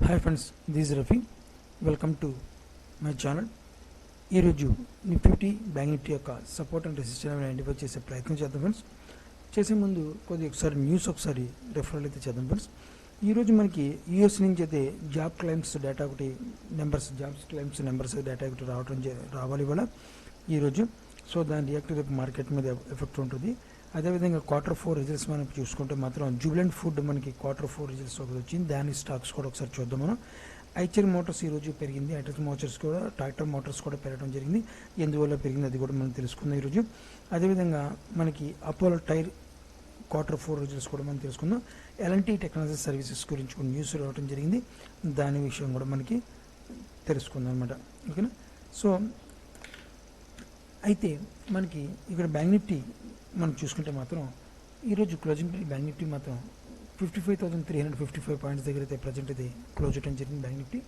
Hi friends, this Rafi. Welcome to my channel. ఈరోజు Nifty bank Nifty యొక్క support and resistance identify చేసే ప్రయత్నం చేద్దాం ఫ్రెండ్స్. చేసే ముందు కొద్దిగా ఒకసారి న్యూస్ రెఫరల్ అయితే చేద్దాం ఫ్రెండ్స్. ఈరోజు మనకి యూఎస్ నుంచి అయితే జాబ్ క్లైమ్స్ డేటా ఒకటి జాబ్స్ క్లైమ్స్ నెంబర్స్ డేటా ఒకటి రావాలి ఇవాళ ఈరోజు. సో దాని రియాక్ట్ రేపు మార్కెట్ మీద ఎఫెక్ట్ ఉంటుంది. అదేవిధంగా Q4 రిజల్ట్స్ మనం చూసుకుంటే మాత్రం జూబిలెంట్ ఫుడ్ మనకి Q4 రిజల్ట్స్ ఒకటి వచ్చింది. దాని స్టాక్స్ కూడా ఒకసారి చూద్దాం మనం. ఐచర్ మోటార్స్ ఈరోజు పెరిగింది. ట్రాక్టర్ మోటార్స్ కూడా పెరగడం జరిగింది. ఎందువల్ల పెరిగింది అది కూడా మనం తెలుసుకుందాం ఈరోజు. అదేవిధంగా మనకి అపోలో టైర్ Q4 రిజల్ట్స్ కూడా మనం తెలుసుకుందాం. ఎల్ఎన్టీ టెక్నాలజీ సర్వీసెస్ గురించి కొన్ని న్యూస్ రావడం జరిగింది. దాని విషయం కూడా మనకి తెలుసుకుందాం అనమాట. ఓకేనా. సో అయితే మనకి ఇక్కడ బ్యాంక్ నిఫ్టీ మనం చూసుకుంటే మాత్రం ఈరోజు క్లోజింగ్ బ్యాంక్ నిఫ్టీ మాత్రం 55,355 పాయింట్స్ దగ్గర అయితే ప్రజెంట్ అయితే క్లోజ్ చేయడం జరిగింది బ్యాంక్ నిఫ్టీ.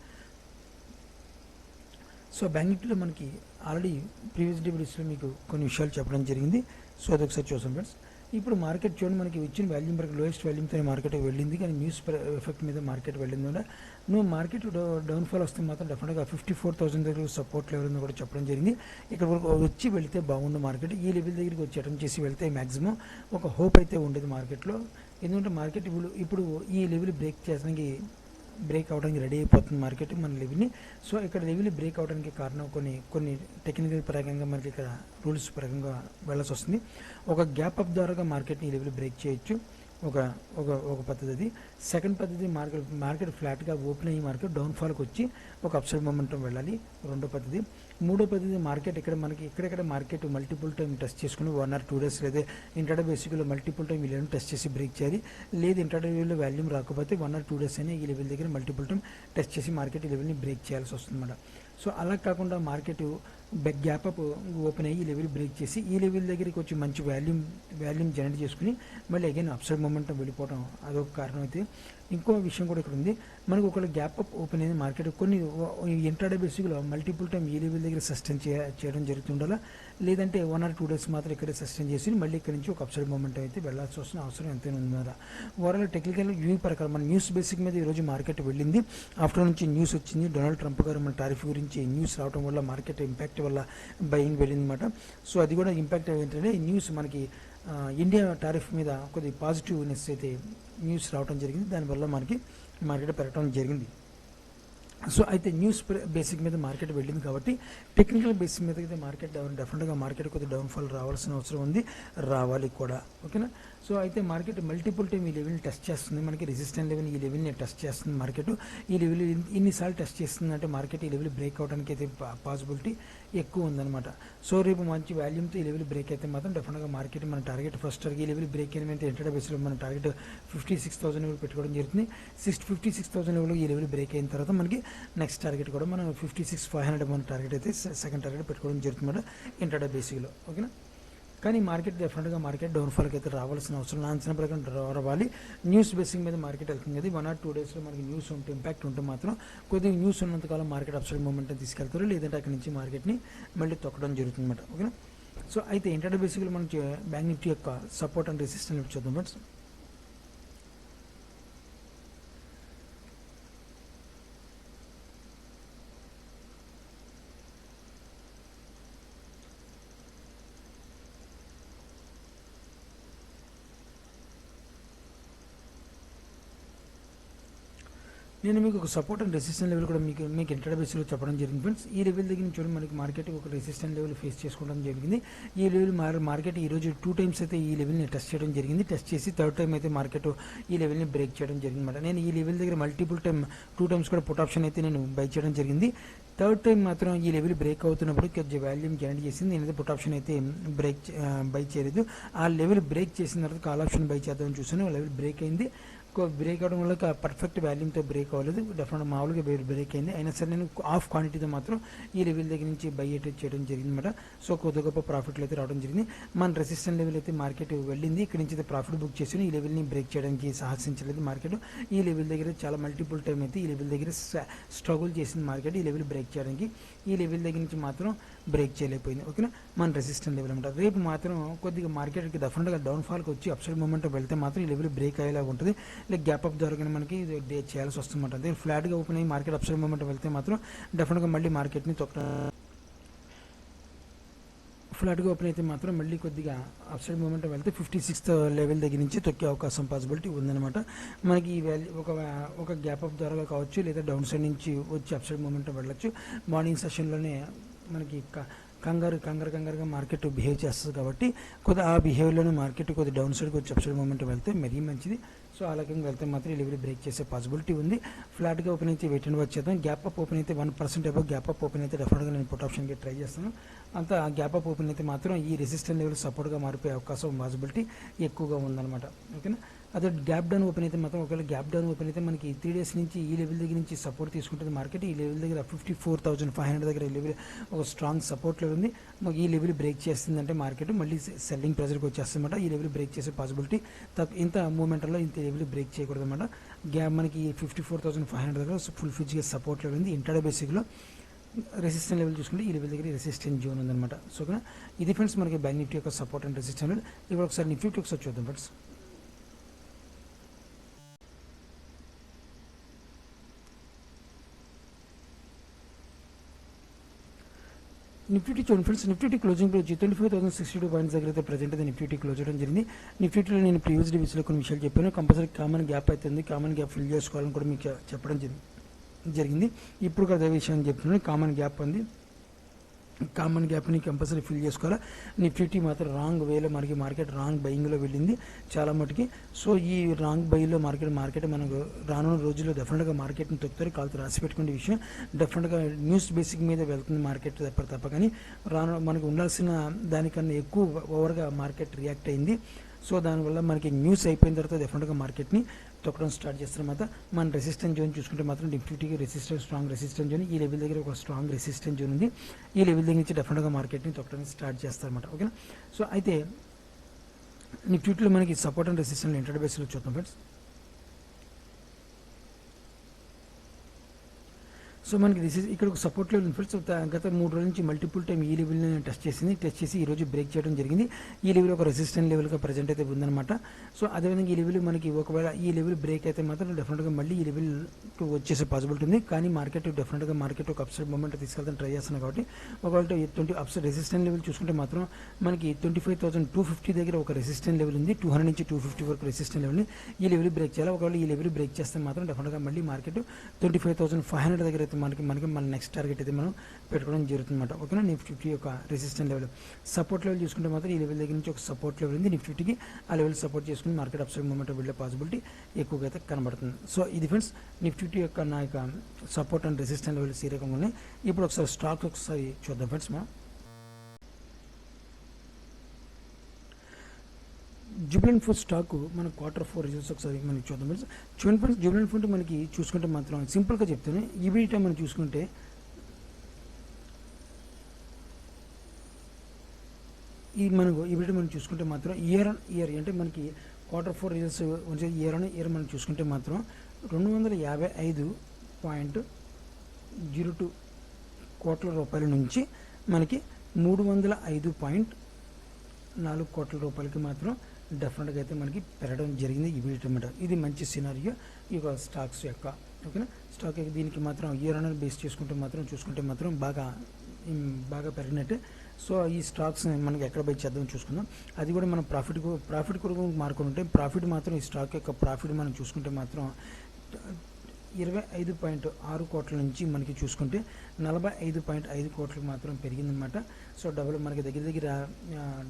సో బ్యాంక్ నిఫ్టీలో మనకి ఆల్రెడీ ప్రీవియస్ డేస్లో మీకు కొన్ని విషయాలు చెప్పడం జరిగింది. సో అదొకసారి చూసాం ఫ్రెండ్స్. ఇప్పుడు మార్కెట్ చూడండి, మనకి ఇచ్చిన వాల్యూమ్ వరకు లోయెస్ట్ వాల్యూమ్తో మార్కెట్ వెళ్ళింది, కానీ న్యూస్ ఎఫెక్ట్ మీద మార్కెట్ వెళ్ళింది కూడా. నువ్వు మార్కెట్ డౌన్ఫాల్ వస్తే మాత్రం డెఫినెట్గా 54,000 దగ్గర సపోర్ట్ లెవెల్ ఉందని కూడా చెప్పడం జరిగింది. ఇక్కడ వరకు వచ్చి వెళితే బాగుండు మార్కెట్, ఈ లెవెల్ దగ్గరికి వచ్చి అటెంప్ట్ చేసి వెళ్తే మ్యాక్సిమం ఒక హోప్ అయితే ఉండేది మార్కెట్లో. ఎందుకంటే మార్కెట్ ఇప్పుడు ఈ లెవెల్ బ్రేక్ అవడానికి రెడీ అయిపోతుంది మార్కెట్ మన లెవెల్ని. సో ఇక్కడ లెవెల్ బ్రేక్ అవడానికి కారణం కొన్ని టెక్నికల్ పరంగా మనకి ఇక్కడ రూల్స్ పరంగా వెళ్ళాల్సి వస్తుంది. ఒక గ్యాప్ అప్ ద్వారా మార్కెట్ని ఈ లెవెల్ బ్రేక్ చేయొచ్చు. ఒక పద్ధతి అది. సెకండ్ పద్ధతి మార్కెట్ ఫ్లాట్గా ఓపెన్ అయ్యి మార్కెట్ డౌన్ఫాల్కి వచ్చి ఒక అప్సైడ్ మొమెంటం వెళ్ళాలి, రెండో పద్ధతి. మూడో పద్ధతి మార్కెట్ ఇక్కడ మార్కెట్ మల్టిపుల్ టైం టెస్ట్ చేసుకుని 1 or 2 days లేదా ఇంటర్డే బేసిక్లో మల్టిపుల్ టైం ఈ లెవెల్ టెస్ట్ చేసి బ్రేక్ చేయాలి. లేదు ఇంటర్డే లెవెల్లో వాల్యూమ్ రాకపోతే 1 or 2 days అయినా ఈ లెవెల్ దగ్గర మల్టిపుల్ టైం టెస్ట్ చేసి మార్కెట్ ఈ లెవెల్ని బ్రేక్ చేయాల్సి వస్తుంది అన్నమాట. సో అలా కాకుండా మార్కెట్ గ్యాప్ అప్ ఓపెన్ అయ్యి ఈ లెవెల్ బ్రేక్ చేసి ఈ లెవెల్ దగ్గరికి వచ్చి మంచి వాల్యూమ్ జనరేట్ చేసుకుని మళ్ళీ అగైన్ అప్సైడ్ మొమెంటం వెళ్ళిపోవడం అదొక కారణం అయితే. ఇంకో విషయం కూడా ఇక్కడ ఉంది, మనకు ఒకవేళ గ్యాప్ అప్ ఓపెన్ అయింది మార్కెట్ కొన్ని ఇంట్రాడే బేసిక్లో మల్టిపుల్ టైం ఈ లెవెల్ దగ్గర సస్టైన్ చేయడం జరుగుతుండాలా, లేదంటే 1 or 2 days మాత్రం ఇక్కడే సస్టైన్ చేసి మళ్ళీ ఇక్కడ నుంచి ఒక అప్సైడ్ మొమెంటం అయితే వెళ్ళాల్సి వస్తున్న అవసరం ఎంతైనా ఉందా. ఓవరాల్ టెక్నికల్ వ్యూ ప్రకారం మన న్యూస్ బేసిక్ మీద ఈరోజు మార్కెట్ వెళ్ళింది. ఆఫ్టర్ నుంచి న్యూస్ వచ్చింది, డొనాల్డ్ ట్రంప్ గారు మన టారిఫ్ గురించి న్యూస్ రావడం వల్ల మార్కెట్ ఇంపాక్ట్ వల్ల బయింగ్ వెళ్ళింది అనమాట. సో అది కూడా ఇంపాక్ట్ ఏంటంటే ఈ న్యూస్ మనకి ఇండియా టారిఫ్ మీద కొద్దిగా పాజిటివ్నెస్ అయితే న్యూస్ రావడం జరిగింది, దానివల్ల మనకి మార్కెట్ పెరగడం జరిగింది. సో అయితే న్యూస్ బేసిక్ మీద మార్కెట్ వెళ్ళింది కాబట్టి టెక్నికల్ బేసిక్ మీద అయితే మార్కెట్ డెఫినెట్గా మార్కెట్ కొద్దిగా డౌన్ఫాల్ రావాల్సిన అవసరం ఉంది, రావాలి కూడా. ఓకేనా. సో అయితే మార్కెట్ మల్టిపుల్ టైం ఈ లెవెల్ని టెస్ట్ చేస్తుంది, మనకి రెసిస్టెంట్ లెవెల్ ఈ లెవెల్ని టెస్ట్ చేస్తుంది మార్కెట్. ఈ లెవెల్ ఇన్నిసార్లు టెస్ట్ చేస్తుందంటే మార్కెట్ ఈ లెవెల్ బ్రేక్ అవడానికి అయితే పాసిబిలిటీ ఎక్కువ ఉందన్నమాట. సో రేపు మంచి వాల్యూమ్తో ఈ లెవెల్ బ్రేక్ అయితే మాత్రం డెఫినెట్గా మార్కెట్ మన టార్గెట్ ఫస్ట్ ఈ లెవెల్ బ్రేక్ అయినట్టు ఇంటర్డే బేస్లో మన టార్గెట్ 56,000 లెవెల్ పెట్టుకోవడం జరుగుతుంది. 56,000 లెవెల్ ఈ లెవెల్ బ్రేక్ అయిన తర్వాత మనకి నెక్స్ట్ టార్గెట్ కూడా మనం 56,500 మన టార్గెట్ అయితే సెకండ్ టార్గెట్ పెట్టుకోవడం జరుగుతుంది ఇంటర్డే బేసిక్లో. ఓకేనా. కానీ మార్కెట్ డెఫినెట్గా మార్కెట్ డౌన్ఫాల్కి అయితే రావాల్సిన అవసరం నా అంచనా ప్రకారం రావాలి. న్యూస్ బేసింగ్ మీద మార్కెట్ వెళ్తుంది కదా, 1 or 2 daysలో మనకి న్యూస్ ఉంటే ఇంపాక్ట్ ఉంటే మాత్రం కొద్దిగా న్యూస్ ఉన్నంతకాలం మార్కెట్ అప్సైడ్ మూమెంట్ తీసుకెళ్తారు, లేదంటే అక్కడి నుంచి మార్కెట్ని మళ్ళీ తొక్కడం జరుగుతుంది అనమాట. ఓకేనా. సో అయితే ఇంటర్డే బేసిక్లో మనం బ్యాంక్ నిఫ్టీ యొక్క సపోర్ట్ అండ్ రెసిస్టెన్స్ చూద్దాం ఫ్రెండ్స్. నేను మీకు ఒక సపోర్ట్ అండ్ రెసిస్టెన్స్ లెవెల్ కూడా మీకు ఇంటర్డే బేస్లో చెప్పడం జరిగింది ఫ్రెండ్స్. ఈ లెవెల్ దగ్గర నుంచి మనకి మార్కెట్ ఒక రెసిస్టెన్స్ లెవెల్ ఫేస్ చేసుకోవడం జరిగింది. ఈ లెవెల్ మార్కెట్ ఈరోజు 2 times అయితే ఈ లెవెల్ని టెస్ట్ చేయడం జరిగింది. టెస్ట్ చేసి థర్డ్ టైం అయితే మార్కెట్ ఈ లెవెల్ని బ్రేక్ చేయడం జరిగింది అనమాట. నేను ఈ లెవెల్ దగ్గర మల్టిపుల్ టైం 2 times కూడా పుట్ ఆప్షన్ అయితే నేను బై చేయడం జరిగింది. థర్డ్ టైం మాత్రం ఈ లెవెల్ బ్రేక్ అవుతున్నప్పుడు కొంచెం వాల్యూమ్ జనరేట్ చేసింది. నేనైతే పుట్ ఆప్షన్ అయితే బై చేయలేదు. ఆ లెవెల్ బ్రేక్ చేసిన తర్వాత కాల్ ఆప్షన్ బై చేద్దామని చూసాను. లెవెల్ బ్రేక్ అయింది. బ్రేక్ అవడం వల్ల పర్ఫెక్ట్ వాల్యూమ్తో బ్రేక్ అవ్వలేదు, డెఫినెట్ మామూలుగా బ్రేక్ అయింది. అయినా సరే నేను ఆఫ్ క్వాంటిటీతో మాత్రం ఈ లెవెల్ దగ్గర నుంచి బై అయితే చేయడం జరిగింది అనమాట. సో కొద్ది గొప్ప ప్రాఫిట్లు అయితే రావడం జరిగింది. మన రెసిస్టెంట్ లెవెల్ అయితే మార్కెట్ వెళ్ళింది, ఇక్కడ నుంచి అయితే ప్రాఫిట్ బుక్ చేసి ఈ లెవెల్ని బ్రేక్ చేయడానికి సాహసించలేదు మార్కెట్. ఈ లెవెల్ దగ్గర చాలా మల్టిపుల్ టైం అయితే ఈ లెవెల్ దగ్గర స్ట్రగుల్ చేసింది మార్కెట్ ఈ లెవెల్ బ్రేక్ చేయడానికి. ఈ లెవెల్ దగ్గర నుంచి మాత్రం బ్రేక్ చేయలేకపోయింది. ఓకేనా. మన రెసిస్టెంట్ లెవెల్ అనమాట. రేపు మాత్రం కొద్దిగా మార్కెట్కి డెఫినెట్గా డౌన్ఫాల్కి వచ్చి అప్సైడ్ మూమెంట్ వెళ్తే మాత్రం ఈ లెవెల్ బ్రేక్ అయ్యేలా ఉంటుంది. లేక గ్యాప్ అప్ ద్వారా కానీ మనకి డే చేయాల్సి వస్తుందన్నమాట. అదే ఫ్లాట్గా ఓపెన్ అయ్యి మార్కెట్ అప్సైడ్ మూమెంట్ వెళ్తే మాత్రం డెఫినెట్గా మళ్ళీ మార్కెట్ని ఫ్లాట్గా ఓపెన్ అయితే మాత్రం మళ్ళీ కొద్దిగా అప్సైడ్ మూమెంట్ వెళ్తే 56th లెవెల్ దగ్గర నుంచి తొక్కే అవకాశం పాసిబిలిటీ ఉందన్నమాట. మనకి ఈ వాల్యూ ఒక గ్యాప్ అప్ ద్వారా కావచ్చు, లేదా డౌన్ సైడ్ నుంచి వచ్చి అప్సైడ్ మూమెంట్ వెళ్ళొచ్చు. మార్నింగ్ సెషన్లోనే మనకి కంగారుగా మార్కెట్ బిహేవ్ చేస్తుంది కాబట్టి కొద్దిగా ఆ బిహేవియర్లోనే మార్కెట్ కొద్దిగా డౌన్ సైడ్కి వచ్చి అప్సైడ్ మూమెంట్ వెళ్తే మరీ మంచిది. సో ఆ రకంగా వెళ్తే మాత్రం ఈ లెవెల్ బ్రేక్ చేసే పాసిబిలిటీ ఉంది. ఫ్లాట్గా ఓపెన్ అయితే వెయిట్ అండ్ వాచ్ చేద్దాం. గ్యాప్ అప్ ఓపెన్ అయితే 1% అబౌవ్ గ్యాప్ అప్ ఓపెన్ అయితే డెఫినెట్గా నేను పుట్ ఆప్షన్కి ట్రై చేస్తాను. అంత గ్యాప్ అప్ ఓపెన్ అయితే మాత్రం ఈ రెసిస్టెంట్ లెవెల్ సపోర్ట్గా మారిపోయే అవకాశం పాసిబిలిటీ ఎక్కువగా ఉందన్నమాట. ఓకేనా. అదే గ్యాప్ డౌన్ ఓపెన్ అయితే మాత్రం ఒకవేళ గ్యాప్ డౌన్ ఓపెన్ అయితే మనకి 3 days నుంచి ఈ లెవెల్ దగ్గర నుంచి సపోర్ట్ తీసుకుంటుంది మార్కెట్. ఈ లెవెల్ దగ్గర 54,500 దగ్గర ఈ లెవెల్ ఒక స్ట్రాంగ్ సపోర్ట్ లెవెల్ ఉంది. మాకు ఈ లెవెల్ బ్రేక్ చేస్తుందంటే మార్కెట్ మళ్ళీ సెల్లింగ్ ప్రెజర్కి వచ్చేస్తుందన్నమాట. ఈ లెవెల్ బ్రేక్ చేసే పాసిబిలిటీ ఇంత మూమెంట్లో ఇంత లెవెల్ బ్రేక్ చేయకూడదు అనమాట. గ్యాప్ మనకి 54,500 దగ్గర ఫుల్ ఫిజ్గా సపోర్ట్ లెవెల్ ఉంది. ఇంటర్డే బేసిక్లో రెసిస్టెంట్ లెవెల్ చూసుకుంటే ఈ లెవెల్ దగ్గర రెసిస్టెంట్ జోన్ ఉందన్నమాట. సో ఇది ఫ్రెండ్స్ మనకి బ్యాంక్ నిఫ్టీ యొక్క సపోర్ట్ అండ్ రెసిస్టెంట్ లెవెల్. ఇప్పుడు ఒకసారి నిఫ్టీ ఒకసారి చూద్దాం ఫ్రెండ్స్. నిఫ్టీ చూడండి friends, Nifty closing price 25,062 points దగ్గర అయితే ప్రజెంట్ అయితే నిఫ్టీ క్లోజ్ చేయడం జరిగింది. నిఫ్టీలో నేను ప్రీవియస్ డివిజన్లో కొన్ని విషయాలు చెప్పాను. కంపల్సరీ కామన్ గ్యాప్ అవుతుంది, కామన్ గ్యాప్ ఫిల్ చేసుకోవాలని కూడా మీకు చెప్పడం జరిగింది. ఇప్పుడు అదే విషయం చెప్తున్నాను. కామన్ గ్యాప్ ఉంది, కామన్ గ్యాప్ని కంపల్సరీ ఫిల్ చేసుకోవాలి. నిఫ్టీ మాత్రం రాంగ్ వేలో మనకి మార్కెట్ రాంగ్ బయింగ్లో వెళ్ళింది చాలా మటుకి. సో ఈ రాంగ్ బైలో మార్కెట్ మనకు రానున్న రోజుల్లో డెఫినెట్గా మార్కెట్ని తొక్కుతారు. కాలుతో రాసి పెట్టుకునే విషయం డెఫినెట్గా న్యూస్ బేసిక్ మీద వెళ్తుంది మార్కెట్ తప్ప కానీ మనకు ఉండాల్సిన దానికన్నా ఎక్కువ ఓవర్గా మార్కెట్ రియాక్ట్ అయింది. సో దానివల్ల మనకి న్యూస్ అయిపోయిన తర్వాత డెఫినెట్గా మార్కెట్ని తొక్కడం స్టార్ట్ చేస్తారన్నమాట. మన రెసిస్టెంట్ జోన్ చూసుకుంటే మాత్రం నిఫ్టీకి స్ట్రాంగ్ రెసిస్టెంట్ జోన్, ఈ లెవెల్ దగ్గర ఒక స్ట్రాంగ్ రెసిస్టెంట్ జోన్ ఉంది. ఈ లెవెల్ దగ్గర నుంచి డెఫినెట్గా మార్కెట్ని తొక్కడం స్టార్ట్ చేస్తారన్నమాట. ఓకేనా. సో అయితే నిఫ్టీలో మనకి సపోర్ట్ అండ్ రెసిస్టెంట్ ఇంటర్ బేస్లో చూద్దాం ఫ్రెండ్స్. సో మనకి ఇక్కడ ఒక సపోర్ట్ లెవెల్ ఫ్రెండ్స్ గత 3 రోజుల నుంచి మల్టిపుల్ టైం ఈ లెవెల్ని టెస్ట్ చేసి ఈ రోజు బ్రేక్ చేయడం జరిగింది. ఈ లెవెల్ ఒక రెసిస్టెంట్ లెవెల్గా ప్రజెంట్ అయితే ఉందన్నమాట. సో అదేవిధంగా ఈ లెవెల్ మనకి ఒకవేళ ఈ లెవెల్ బ్రేక్ అయితే మాత్రం డెఫినెట్గా మళ్ళీ ఈ లెవెల్కి వచ్చేసే పాసిబిలిటీ ఉంది. కానీ మార్కెట్ ఒక అప్సైడ్ మూమెంట్ తీసుకెళ్తాను ట్రై చేస్తున్నాను కాబట్టి ఒకవేళ 20 అప్సైడ్ రెసిస్టెంట్ లెవెల్ చూసుకుంటే మాత్రం మనకి 25,250 దగ్గర ఒక రెసిస్టెంట్ లెవెల్ ఉంది. 200 నుంచి 250 వరకు రెసిస్టెంట్ లెవెల్ని ఈ లెవెల్ బ్రేక్ చేయాలి. ఒకవేళ ఈ లెవెల్ బ్రేక్ చేస్తే మాత్రం డెఫినెట్గా మళ్ళీ మార్కెట్ 25,500 దగ్గర అయితే మనకి మన నెక్స్ట్ టార్గెట్ అయితే మనం పెట్టుకోవడం జరుగుతుంది అనమాట. ఓకేనా. నిఫ్టీ యొక్క రెసిస్టెంట్ లెవెల్ సపోర్ట్ లెవెల్ చూసుకుంటే మాత్రం ఈ లెవెల్ దగ్గర నుంచి ఒక సపోర్ట్ లెవెల్ ఉంది నిఫ్టీకి. ఆ లెవెల్ సపోర్ట్ చేసుకుని మార్కెట్ అప్సైడ్ మూమెంట్ వెళ్ళే పాసిబిలిటీ ఎక్కువగా అయితే కనబడుతుంది. సో ఇది ఫ్రెండ్స్ నిఫ్టీ యొక్క నా యొక్క సపోర్ట్ అండ్ రెసిస్టెంట్ లెవెల్స్ ఈ రకంగా ఉన్నాయి. ఇప్పుడు ఒకసారి స్టాక్ ఒకసారి చూద్దాం ఫ్రెండ్స్. మనం జుబిలెంట్ ఫుడ్ స్టాక్ మన Q4 రిజల్ట్స్ ఒకసారి మనకి చూద్దాం ఫ్రెండ్స్. చూడండి ఫ్రెండ్స్, జుబిలెంట్ ఫుడ్ మనకి చూసుకుంటే మాత్రం సింపుల్గా చెప్తాను. ఈబీటా మనం చూసుకుంటే మనం చూసుకుంటే మాత్రం ఇయర్ ఆన్ ఇయర్ అంటే మనకి Q4 results year on year మనం చూసుకుంటే మాత్రం 255.02 కోట్ల రూపాయల నుంచి మనకి 305.4 కోట్ల రూపాయలకి మాత్రం డెఫినెట్గా అయితే మనకి పెరగడం జరిగింది ఈబీటా మీద. ఇది మంచి సినారియో ఈ యొక్క స్టాక్స్ యొక్క. ఓకేనా. స్టాక్ దీనికి మాత్రం ఇయర్ ఆన్ ఇయర్ బేస్ చూసుకుంటే మాత్రం బాగా పెరిగినట్టే. సో ఈ స్టాక్స్ మనకి ఎక్కడ బై చేద్దాం చూసుకుందాం. అది కూడా మనం ప్రాఫిట్ కొరకు మార్కుంటే ప్రాఫిట్ మాత్రం ఈ స్టాక్ యొక్క ప్రాఫిట్ మనం చూసుకుంటే మాత్రం 25.6 కోట్ల నుంచి మనకి చూసుకుంటే 45.5 కోట్లకు మాత్రం పెరిగిందనమాట. సో మనకి దగ్గర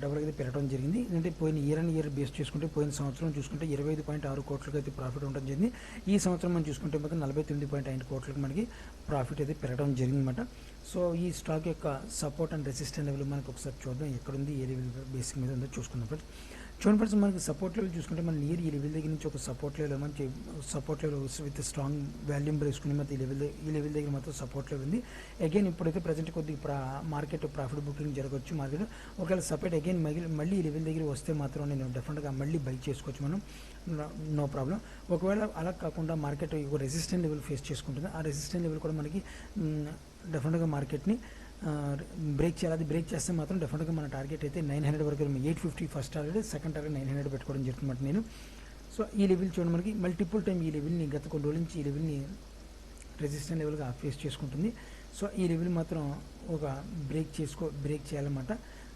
డబుల్ అయితే పెరగడం జరిగింది. ఎందుకంటే పోయిన ఇయర్ అండ్ ఇయర్ బేస్ చూసుకుంటే పోయిన సంవత్సరం చూసుకుంటే 25.6 కోట్లకు అయితే ప్రాఫిట్ ఉండడం జరిగింది. ఈ సంవత్సరం మనం చూసుకుంటే మాత్రం 49.5 కోట్లకు మనకి ప్రాఫిట్ అయితే పెరగడం జరిగిందన్నమాట. సో ఈ స్టాక్ యొక్క సపోర్ట్ అండ్ రెసిస్టెంట్ లెవెల్ మనకి ఒకసారి చూద్దాం ఎక్కడుంది, ఏ లెవెల్ బేసిక్ మీద ఉందో చూసుకుందాం ఫ్రెండ్స్. చూడండి ఫ్రెండ్స్, మనకి సపోర్ట్ లెవెల్ చూసుకుంటే మన నియర్ ఈ లెవెల్ దగ్గర నుంచి ఒక సపోర్ట్ లెవెల్ మంచి support level with strong volume వేసుకుని మాత్రం ఈ లెవెల్ దగ్గర మాత్రం సపోర్ట్ లెవెల్ ఉంది. అగైన్ ఇప్పుడైతే ప్రజెంట్ కొద్దిగా మార్కెట్ ప్రాఫిట్ బుకింగ్ జరగవచ్చు మార్కెట్. ఒకవేళ సపరేట్ అగైన్ మళ్ళీ ఈ లెవెల్ దగ్గర వస్తే మాత్రం నేను డెఫినెట్గా మళ్ళీ బై చేసుకోవచ్చు మనం, నో ప్రాబ్లం. ఒకవేళ అలా కాకుండా మార్కెట్ ఒక రెసిస్టెంట్ లెవెల్ ఫేస్ చేసుకుంటుంది. ఆ రెసిస్టెంట్ లెవెల్ కూడా మనకి డెఫినెట్గా మార్కెట్ని బ్రేక్ చేయాలి. అది బ్రేక్ చేస్తే మాత్రం డెఫినెట్గా మన టార్గెట్ అయితే 900 వరకు 850 ఫస్ట్ టార్గెట్, సెకండ్ టార్గెట్ 900 పెట్టుకోవడం జరుగుతుందన్నమాట నేను. సో ఈ లెవెల్ చూడండి మనకి మల్టిపుల్ టైం ఈ లెవెల్ని గత కొన్ని రోజుల నుంచి ఈ లెవెల్ని రెసిస్టెంట్ లెవెల్గా ఫేస్ చేసుకుంటుంది. సో ఈ లెవెల్ మాత్రం ఒక బ్రేక్ చేయాలన్నమాట.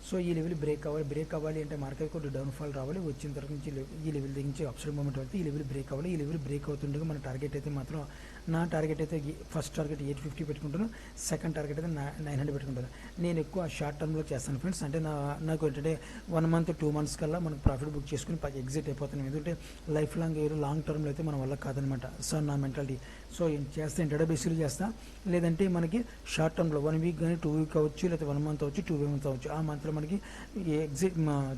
సో ఈ లెవెల్ బ్రేక్ అవ్వాలి అంటే మార్కెట్ కూడా డౌన్ఫాల్ రావాలి, వచ్చిన తర్వాత నుంచి ఈ లెవెల్ దగ్గర నుంచి అప్సైడ్ మూమెంట్ వెళ్తే ఈ లెవెల్ బ్రేక్ అవ్వాలి. ఈ లెవెల్ బ్రేక్ అవుతుండగా మన టార్గెట్ అయితే మాత్రం నా టార్గెట్ అయితే ఫస్ట్ టార్గెట్ 850 పెట్టుకుంటాను, సెకండ్ టార్గెట్ అయితే 900 పెట్టుకుంటాను. నేను ఎక్కువ షార్ట్ టర్మ్లో చేస్తాను ఫ్రెండ్స్. అంటే నాకు ఏంటంటే 1 మంత్ 2 మంత్స్ కల్లా మనకు ప్రాఫిట్ బుక్ చేసుకుని ఎగ్జిట్ అయిపోతాను. ఎందుకంటే లైఫ్ లాంగ్ టర్మ్లో అయితే మన వల్ల కాదనమాట. సో నా మెంటాలిటీ. సో చేస్తే ఇంటర్డే బేసిస్లో చేస్తా, లేదంటే మనకి షార్ట్ టర్మ్లో 1 వీక్ కానీ 2 వీక్ అవ్వచ్చు, లేకపోతే 1 మంత్ అవ్వచ్చు, 2 మంత్ అవ్వచ్చు. ఆ మంత్లో మనకి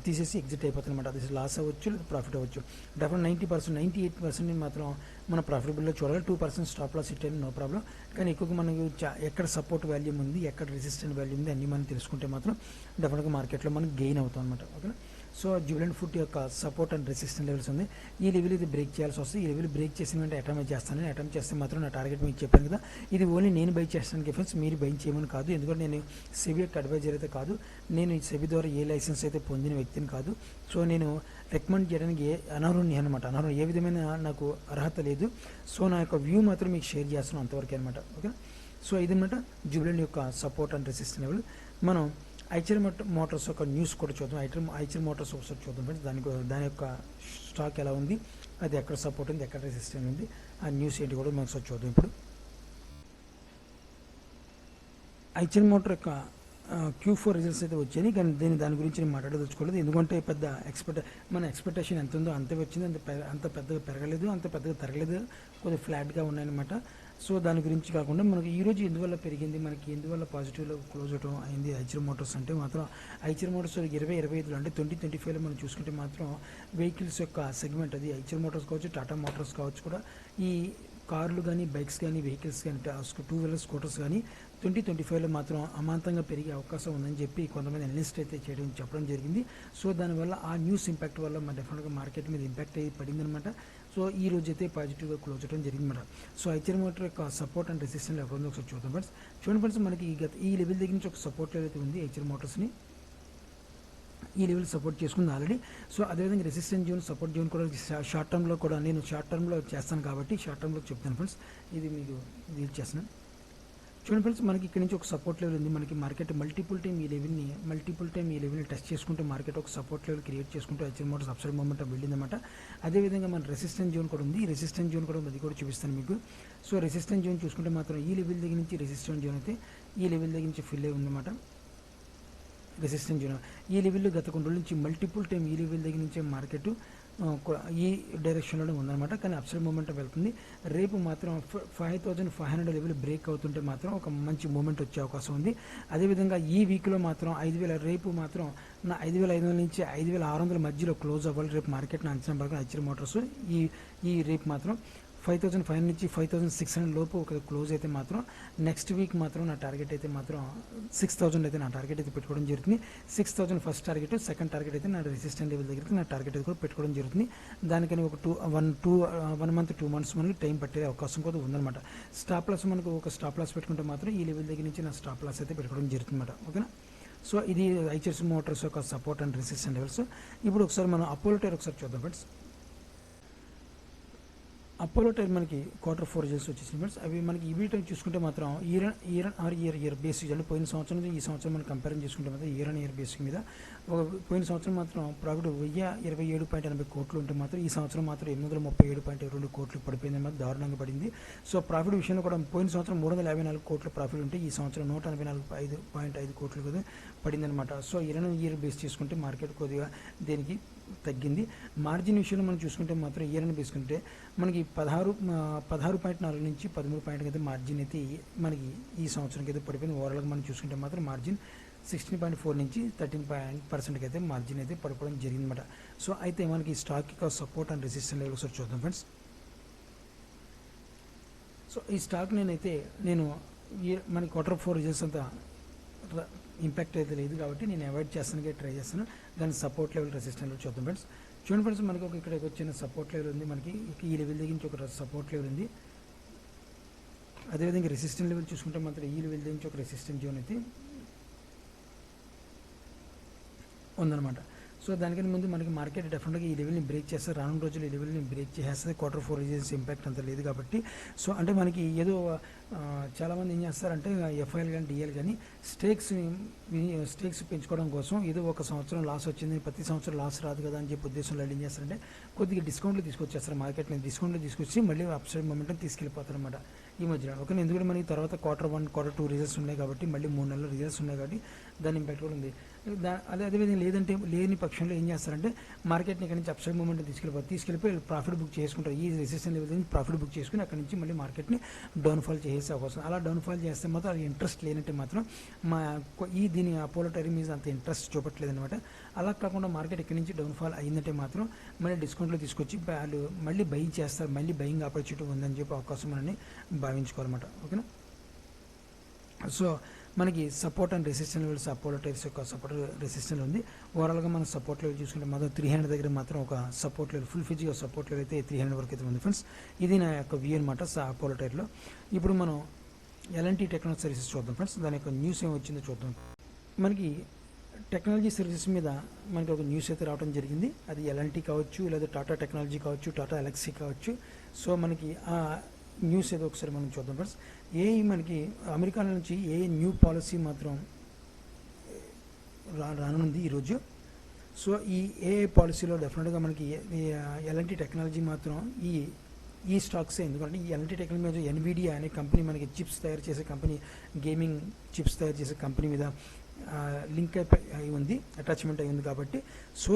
తీసేసి ఎగ్జిట్ అయిపోతుంది అనమాట. అది లాస్ అవ్వచ్చు లేదా ప్రాఫిట్ అవ్వచ్చు. డెఫినెట్ 90%, 98% మాత్రం మన ప్రాఫిటబుల్లో చూడాలి. 2% stop loss it no problem. కానీ ఎక్కువగా మనకు ఎక్కడ సపోర్ట్ వాల్యూమ్ ఉంది, ఎక్కడ రెసిస్టెంట్ వాల్యూమ్ ఉంది అన్నీ మనం తెలుసుకుంటే మాత్రం డెఫినెట్గా మార్కెట్లో మనం గెయిన్ అవుతాం అనమాట. ఓకేనా. సో జుబిలెంట్ ఫుడ్ యొక్క సపోర్ట్ అండ్ రెసిస్టెంట్ లెవెల్స్ ఉంది. ఈ లెవెల్ ఇది బ్రేక్ చేయాల్సి వస్తుంది. ఈ లెవెల్ బ్రేక్ చేసిన వెంటనే అటెంప్ట్ చేస్తే మాత్రం నా టార్గెట్ మీకు చెప్పాను కదా, ఇది ఓన్లీ నేను బై చేస్తాను ఫ్రెండ్స్, మీరు బై చేయమని కాదు. ఎందుకంటే నేను సెబీ యొక్క అడ్వైజర్ అయితే కాదు, నేను ఈ సెబీ ద్వారా ఏ లైసెన్స్ అయితే పొందిన వ్యక్తిని కాదు. సో నేను రికమెండ్ చేయడానికి అనర్హుని అనమాట. అనర్హుని ఏ విధమైన నాకు అర్హత లేదు. సో నా యొక్క వ్యూ మాత్రం మీకు షేర్ చేస్తున్నాను అంతవరకు అనమాట. ఓకే. సో ఇదన్నమాట జుబిలెంట్ యొక్క సపోర్ట్ అండ్ రెసిస్టెంట్ లెవెల్. మనం ఐచర్ మోటార్స్ యొక్క న్యూస్ కూడా చూద్దాం. ఐచర్ మోటార్స్ ఒకసారి చూద్దాం ఫ్రెండ్స్. దాని యొక్క స్టాక్ ఎలా ఉంది, అది ఎక్కడ సపోర్ట్ ఉంది, ఎక్కడ రెసిస్టెంట్ ఉంది, ఆ న్యూస్ ఏంటి కూడా మనం ఒకసారి చూద్దాం. ఇప్పుడు ఐచర్ మోటార్ యొక్క Q4 రిజల్ట్స్ అయితే వచ్చాయి, కానీ దాని గురించి నేను మాట్లాడదలుచుకోలేదు. ఎందుకంటే మన ఎక్స్పెక్టేషన్ ఎంత ఉందో అంతే వచ్చింది. అంత పెద్దగా పెరగలేదు, అంత పెద్దగా తరగలేదు, కొద్దిగా ఫ్లాట్గా ఉన్నాయన్నమాట. సో దాని గురించి కాకుండా మనకి ఈరోజు ఎందువల్ల పెరిగింది, మనకి ఎందువల్ల పాజిటివ్లో క్లోజ్ అవడం అయింది ఐచర్ మోటార్స్ అంటే మాత్రం ఐచర్ మోటార్స్ 2025లో అంటే 2025లో మనం చూసుకుంటే మాత్రం వెహికల్స్ యొక్క సెగ్మెంట్ అది ఐచర్ మోటార్స్ కావచ్చు, టాటా మోటార్స్ కావచ్చు, కూడా ఈ కార్లు కానీ, బైక్స్ కానీ, వెహికల్స్ కానీ, 2 వీలర్ స్కూటర్స్ కానీ 2025లో మాత్రం అమాంతంగా పెరిగే అవకాశం ఉందని చెప్పి కొంతమంది అనలిస్ట్ అయితే చెప్పడం జరిగింది. సో దానివల్ల ఆ న్యూస్ ఇంపాక్ట్ వల్ల మన డెఫినెట్గా మార్కెట్ మీద ఇంపాక్ట్ అయ్యి పడిందనమాట. సో ఈ రోజు అయితే పాజిటివ్గా క్లోజ్ అవడం జరిగిందన్నమాట. సో ఐచర్ మోటార్ యొక్క సపోర్ట్ అండ్ రెసిస్టెంట్ ఎక్కడ ఉందో ఒకసారి చూద్దాం ఫ్రెండ్స్. చూడండి ఫ్రెండ్స్, మనకి ఈ లెవెల్ దగ్గర నుంచి ఒక సపోర్ట్ లెవెల్ అయితే ఉంది ఐచర్ మోటార్స్ని. ఈ లెవెల్ సపోర్ట్ చేసుకుంది ఆల్రెడీ. సో అదేవిధంగా రెసిస్టెంట్ జోన్, సపోర్ట్ జోన్ కూడా షార్ట్ టర్మ్లో కూడా నేను షార్ట్ టర్మ్లో చేస్తాను కాబట్టి షార్ట్ టర్మ్లో చెప్తాను ఫ్రెండ్స్. ఇది మీకు రీడ్ చేస్తున్నాను. చూడండి ఫ్రెండ్స్, మనకి ఇక్కడ నుంచి ఒక సపోర్ట్ లెవెల్ ఉంది. మనకి మార్కెట్ మల్టిపుల్ టైం ఈ లెవెల్ని టెస్ట్ చేసుకుంటూ మార్కెట్ ఒక సపోర్ట్ లెవెల్ క్రియేట్ చేసుకుంటూ ఐచర్ మోటార్స్ అప్సైడ్ మూమెంట్ వెళ్ళిందన్నమాట. అదేవిధంగా మన రెసిస్టెంట్ జోన్ కూడా ఉంది. ఈ రెసిస్టెంట్ జోన్ కూడా అది కూడా చూపిస్తాను మీకు. సో రెసిస్టెంట్ జోన్ చూసుకుంటే మాత్రం ఈ లెవెల్ దగ్గర నుంచి రెసిస్టెంట్ జోన్ అయితే ఈ లెవెల్ దగ్గర నుంచి ఫిల్ అయి ఉందన్నమాట. రెసిస్టెంట్ జోన్ ఈ లెవెల్లో గత కొన్ని రోజుల నుంచి మల్టిపుల్ టైం ఈ లెవెల్ దగ్గర నుంచే మార్కెట్ ఈ డైరెక్షన్లోనే ఉందన్నమాట. కానీ అప్సైడ్ మూమెంట్ వెళ్తుంది. రేపు మాత్రం 5500 లెవెల్ బ్రేక్ అవుతుంటే మాత్రం ఒక మంచి మూమెంట్ వచ్చే అవకాశం ఉంది. అదేవిధంగా ఈ వీక్లో మాత్రం రేపు మాత్రం నా 5500 నుంచి 5600 మధ్యలో క్లోజ్ అవ్వాలి రేపు మార్కెట్ నా అంచనా ప్రకారం ఐచర్ మోటార్స్. ఈ రేపు మాత్రం 5500 నుంచి 5600 లోపు ఒక క్లోజ్ అయితే మాత్రం నెక్స్ట్ వీక్ మాత్రం నా టార్గెట్ అయితే మాత్రం 6000 అయితే నా టార్గెట్ అయితే పెట్టుకోవడం జరుగుతుంది. 6000 ఫస్ట్ టార్గెట్, సెకండ్ టార్గెట్ అయితే నా రెసిస్టెంట్ లెవెల్ దగ్గరికి నా టార్గెట్ అయితే కూడా పెట్టుకోవడం జరుగుతుంది. దానికని ఒక 1 మంత్ 2 మంత్స్ మనకి టైం పట్టే అవకాశం కూడా ఉందన్నమాట. స్టాప్ లాస్ మనకు ఒక స్టాప్ లాస్ పెట్టుకుంటే మాత్రం ఈ లెవెల్ దగ్గర నుంచి నా స్టాప్ లాస్ అయితే పెట్టుకోవడం జరుగుతుంది అన్నమాట. ఓకేనా. సో ఇది ఐచర్ మోటార్స్ యొక్క సపోర్ట్ అండ్ రెసిస్టెంట్ లెవెల్స్. ఇప్పుడు ఒకసారి మనం అపోలో టైర్ ఒకసారి చూద్దాం ఫ్రెండ్స్. అపోలో టైర్ మనకి Q4 రిజల్ట్స్ వచ్చేసింది ఫ్రెండ్స్. అవి మనకి ఈ టైం చూసుకుంటే మాత్రం ఇయర్ బేసిక్ అంటే పోయిన సంవత్సరం ఈ సంవత్సరం మనం కంపేర్ చేసుకుంటే మాత్రం ఇయర్ బేసిక్ మీద పోయిన సంవత్సరం మాత్రం ప్రాఫిట్ 1027.80 కోట్లు ఉంటే మాత్రం ఈ సంవత్సరం మాత్రం 837.2 కోట్లు పడిపోయింది అన్నమాట. దారుణంగా పడింది. సో ప్రాఫిట్ విషయంలో కూడా పోయిన సంవత్సరం 354 కోట్ల ప్రాఫిట్ ఉంటే ఈ సంవత్సరం 184.5 కోట్లు కదా పడిందనమాట. సో ఇయర్ బేస్ చేసుకుంటే మార్కెట్ కొద్దిగా దేనికి తగ్గింది. మార్జిన్ విషయంలో మనం చూసుకుంటే మాత్రం ఇయర్ని తీసుకుంటే మనకి 16.4 నుంచి 13 పాయింట్ అయితే మార్జిన్ అయితే మనకి ఈ సంవత్సరంకి అయితే పడిపోయింది. ఓవరాల్గా మనం చూసుకుంటే మాత్రం మార్జిన్ 16.4 నుంచి 13% అయితే మార్జిన్ అయితే పడిపోవడం జరిగిందన్నమాట. సో అయితే మనకి స్టాక్ యొక్క సపోర్ట్ అండ్ రెసిస్టెంట్ లెవెల్ ఒకసారి చూద్దాం ఫ్రెండ్స్. సో ఈ స్టాక్ నేను మనకి Q4 రిజల్ట్స్ అంతా ఇంపాక్ట్ అయితే లేదు కాబట్టి నేను అవాయిడ్ చేస్తానికి ట్రై చేస్తాను. దాని సపోర్ట్ లెవెల్, రెసిస్టెంట్ లెవెల్ చూద్దాం ఫ్రెండ్స్. చూడండి ఫ్రెండ్స్, మనకి ఇక్కడ వచ్చిన సపోర్ట్ లెవెల్ ఉంది. మనకి ఈ లెవెల్ దగ్గర నుంచి ఒక సపోర్ట్ లెవెల్ ఉంది. అదేవిధంగా రెసిస్టెంట్ లెవెల్ చూసుకుంటే మాత్రం ఈ లెవెల్ దగ్గర నుంచి ఒక రెసిస్టెంట్ జోన్ అయితే ఉందన్నమాట. సో దానికన్నా ముందు మనకి మార్కెట్ డెఫినెట్గా ఈ లెవెల్ని బ్రేక్ చేస్తారు, రానున్న రోజులు ఈ లెవెల్ని బ్రేక్ చేసేస్తుంది. Q4 రిజల్ట్స్ ఇంపాక్ట్ అంత లేదు కాబట్టి. సో అంటే మనకి ఏదో చాలామంది ఏం చేస్తారంటే ఎఫ్ఐఎల్ కానీ డిఎల్ కానీ స్టేక్స్ పెంచుకోవడం కోసం ఏదో ఒక సంవత్సరం లాస్ వచ్చింది, ప్రతి సంవత్సరం లాస్ రాదు కదా అని చెప్పి ఉద్దేశంలో ఏం చేస్తారంటే కొద్దిగా డిస్కౌంట్లు తీసుకొచ్చేస్తారు, మార్కెట్ని డిస్కౌంట్లు తీసుకొచ్చి మళ్ళీ అప్సైడ్ మొమెంటం తీసుకెళ్ళిపోతారు అనమాట ఈ మధ్యలో. ఓకే, ఎందుకంటే మనకి తర్వాత Q1 Q2 రిజల్ట్స్ ఉన్నాయి కాబట్టి, మళ్ళీ 3 నెలల రిజల్ట్స్ ఉన్నాయి కాబట్టి దాని ఇంపాక్ట్ కూడా ఉంది. అదేవిధంగా లేదంటే లేని పక్షంలో ఏం చేస్తారంటే మార్కెట్ని ఇక్కడ నుంచి అప్సైడ్ మూమెంట్ తీసుకెళ్ళిపోయి ప్రాఫిట్ బుక్ చేసుకుంటారు. ఈ రెసిస్టెన్స్ లెవెల్ నుంచి ప్రాఫిట్ బుక్ చేసుకుని అక్కడ నుంచి మళ్ళీ మార్కెట్ని డౌన్ఫాల్ చేసే అవకాశం. అలా డౌన్ఫాల్ చేస్తే మాత్రం అది ఇంట్రెస్ట్ లేనంటే మాత్రం దీని అపోలో టైర్ మీద అంత ఇంట్రెస్ట్ చూపట్లేదు అనమాట. అలా కాకుండా మార్కెట్ ఇక్కడ నుంచి డౌన్ఫాల్ అయిందంటే మాత్రం మళ్ళీ డిస్కౌంట్లో తీసుకొచ్చి వాళ్ళు మళ్ళీ బయింగ్ చేస్తారు, మళ్ళీ బయింగ్ ఆపర్చునిటీ ఉందని చెప్పి అవకాశం మనని భావించుకోవాలన్నమాట. ఓకేనా. సో మనకి support and resistance levels Apollo tyres యొక్క సపోర్ట్ రెసిస్టెన్స్ ఉంది. ఓవరాల్గా మనం సపోర్ట్ లెవెల్ చూసుకుంటే మాత్రం 300 దగ్గర మాత్రం ఒక సపోర్ట్ లెవెల్, ఫుల్ ఫిజిగా సపోర్ట్ లెవెల్ అయితే 300 వరకు అయితే ఉంది ఫ్రెండ్స్. ఇది నా యొక్క వ్యూ అనమాట అపోలో టైర్లో. ఇప్పుడు మనం ఎల్ఎన్టీ టెక్నాలజీ సర్వీసెస్ చూద్దాం ఫ్రెండ్స్. దాని యొక్క న్యూస్ ఏమి వచ్చిందో చూద్దాం. మనకి టెక్నాలజీ సర్వీసెస్ మీద మనకి ఒక న్యూస్ అయితే రావడం జరిగింది. అది ఎల్ఎన్టీ కావచ్చు, లేదా టాటా టెక్నాలజీ కావచ్చు, టాటా ఎలక్సీ కావచ్చు. సో మనకి ఆ న్యూస్ ఏదో ఒకసారి మనం చూద్దాం ఫ్రెండ్స్. మనకి అమెరికా నుంచి న్యూ పాలసీ మాత్రం రానుంది ఈరోజు. సో ఈ పాలసీలో డెఫినెట్గా మనకి ఎల్ఎన్టీ టెక్నాలజీ మాత్రం ఈ స్టాక్సే. ఎందుకంటే ఈ ఎల్ఎన్టీ టెక్నాలజీ ఎన్విడియా అనే కంపెనీ మనకి చిప్స్ తయారు చేసే కంపెనీ, గేమింగ్ చిప్స్ తయారు చేసే కంపెనీ మీద లింక్ అయి ఉంది, అటాచ్మెంట్ అయి ఉంది కాబట్టి సో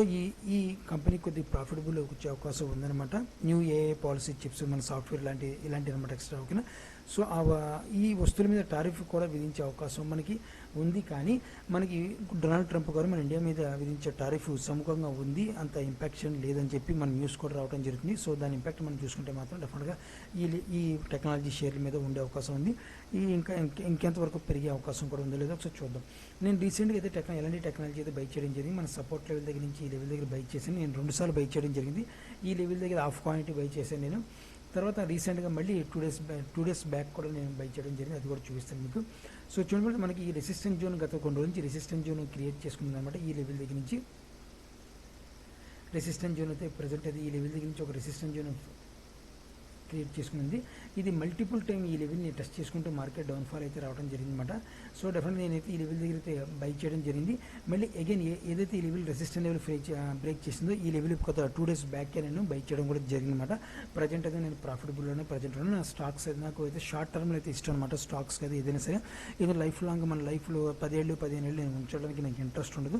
ఈ కంపెనీ కొద్దిగా ప్రాఫిటబుల్ వచ్చే అవకాశం ఉందన్నమాట. న్యూ పాలసీ చిప్స్, మన సాఫ్ట్వేర్ ఇలాంటి అనమాట ఎక్స్ట్రా. ఓకేనా. సో ఈ వస్తువుల మీద టారిఫ్ కూడా విధించే అవకాశం మనకి ఉంది. కానీ మనకి డొనాల్డ్ ట్రంప్ గారు మన ఇండియా మీద విధించే టారిఫ్ సముఖంగా ఉంది, అంత ఇంపాక్షన్ లేదని చెప్పి మన న్యూస్ కూడా రావడం జరుగుతుంది. సో దాని ఇంపాక్ట్ మనం చూసుకుంటే మాత్రం డెఫినెట్గా ఈ టెక్నాలజీ షేర్ల మీద ఉండే అవకాశం ఉంది. ఇంకెంతవరకు పెరిగే అవకాశం కూడా ఉందో లేదో ఒకసారి చూద్దాం. నేను రీసెంట్గా అయితే ఎలాంటి టెక్నాలజీ అయితే బై చేయడం జరిగింది. మన సపోర్ట్ లెవెల్ దగ్గర నుంచి ఈ లెవెల్ దగ్గర బై చేశాను. నేను 2 సార్లు బై చేయడం జరిగింది. ఈ లెవెల్ దగ్గర హాఫ్ క్వాంటిటీ బై చేశాను నేను. తర్వాత రీసెంట్గా మళ్ళీ 2 డేస్ బ్యాక్ కూడా నేను బై చేయడం జరిగింది, అది కూడా చూపిస్తాను మీకు. సో చూడండి, మనకి ఈ రెసిస్టెన్స్ జోన్ గత కొన్ని రోజుల నుంచి రెసిస్టెన్స్ జోన్ క్రియేట్ చేసుకుంది అనమాట. ఈ లెవెల్ దగ్గర నుంచి రెసిస్టెన్స్ జోన్ అయితే ప్రజెంట్ అయితే ఈ లెవెల్ దగ్గర నుంచి ఒక రెసిస్టెన్స్ జోన్ క్రియేట్ చేసుకుంది. ఇది మల్టిపుల్ టైం ఈ లెవెల్ని టెస్ట్ చేసుకుంటూ మార్కెట్ డౌన్ఫాల్ అయితే రావడం జరిగిందన్నమాట. సో డెఫినెట్గా నేనైతే ఈ లెవెల్ దగ్గర అయితే బై చేయడం జరిగింది. మళ్ళీ అగైన్ ఏదైతే ఈ లెవెల్ రెసిస్టెంట్ లెవెల్ బ్రేక్ చేసిందో ఈ లెవెల్ కొత్త 2 డేస్ బ్యాక్ నేను బై చేయడం కూడా జరిగిందన్నమాట. ప్రజెంట్ అయితే నేను ప్రాఫిటబుల్లోనే ప్రజెంట్ నా స్టాక్స్ అయితే నాకు అయితే షార్ట్ టర్మ్లో అయితే ఇష్టం అనమాట. స్టాక్స్ అయితే ఏదైనా సరే ఏదో లైఫ్ లాంగ్ మన లైఫ్లో 10 ఏళ్ళు 15 ఏళ్ళు నేను ఉంచడానికి నాకు ఇంట్రెస్ట్ ఉండదు.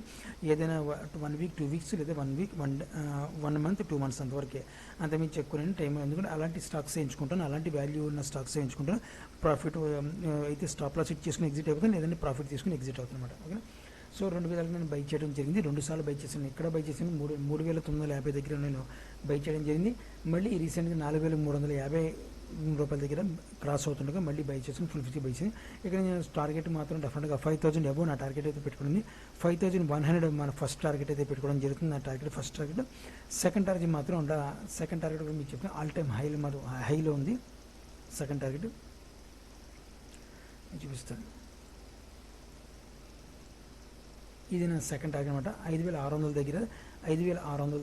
ఏదైనా 1 వీక్ 2 వీక్స్ లేదా 1 వీక్ 1 మంత్ 2 మంత్స్ అంతవరకే, అంతమించి ఎక్కువ నేను టైం. ఎందుకంటే అలాంటి స్టాక్స్ ఎంచుకుంటాను, అలాంటి వాల్యూ ఉన్న స్టాక్స్ ఎంచుకుంటాను. ప్రాఫిట్ అయితే స్టాప్ లాస్ చేసుకుని ఎగ్జిట్ అయిపోతాను, లేదంటే ప్రాఫిట్ తీసుకుని ఎగ్జిట్ అవుతుంది అనమాట. ఓకే. సో 2 విధాలుగా నేను బై చేయడం జరిగింది. 2 సార్లు బై చేశాను. ఇక్కడ బై చేశాను 3,950 దగ్గర నేను బై చేయడం జరిగింది. మళ్ళీ రీసెంట్గా 4,350 రూపాయల దగ్గర క్రాస్ అవుతుండగా మళ్ళీ బై చేసాను, ఫుల్ 50 బై చేసాను. ఇక్కడ నేను టార్గెట్ మాత్రం డెఫినెట్గా 5,000 అబోవ్ నా టార్గెట్ అయితే పెట్టుకుంది. 5,100 మన ఫస్ట్ టార్గెట్ అయితే పెట్టుకోవడం జరుగుతుంది. నా target first target. Second target మాత్రం సెకండ్ టార్గెట్ కూడా మీకు చెప్పిన ఆల్ టైమ్ హైలో ఉంది. సెకండ్ టార్గెట్ చూపిస్తాను. ఇది నా సెకండ్ టార్గెట్ అనమాట. 5,600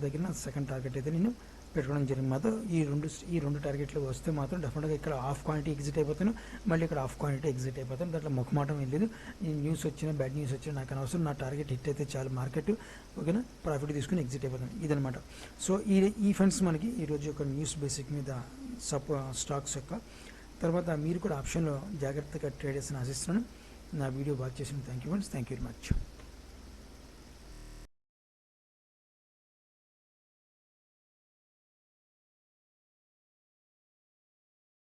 దగ్గర నా సెకండ్ టార్గెట్ అయితే నేను పెట్టుకోవడం జరిగింది. మాత్రం ఈ రెండు టార్గెట్లు వస్తే మాత్రం డెఫినెట్గా ఇక్కడ హాఫ్ క్వాంటిటీ ఎగ్జిట్ అయిపోతాను, మళ్ళీ ఇక్కడ హాఫ్ క్వాంటిటీ ఎగ్జిట్ అయిపోతాను. దాంట్లో మొక్కమాటం ఏం లేదు. ఈ న్యూస్ వచ్చినా బ్యాడ్ న్యూస్ వచ్చినా నాకు అనవసరం. నా టార్గెట్ హిట్ అయితే చాలు మార్కెట్. ఓకేనా, ప్రాఫిట్ తీసుకుని ఎగ్జిట్ అయిపోతాను. ఇదనమాట. సో ఈ ఫండ్స్ మనకి ఈరోజు ఒక న్యూస్ బేసిక్ మీద స్టాక్స్ యొక్క తర్వాత మీరు కూడా ఆప్షన్లో జాగ్రత్తగా ట్రేడ్ చేసిన ఆశిస్తున్నాను. నా వీడియో వాచ్ చేసిన thank you friends. Thank you very much.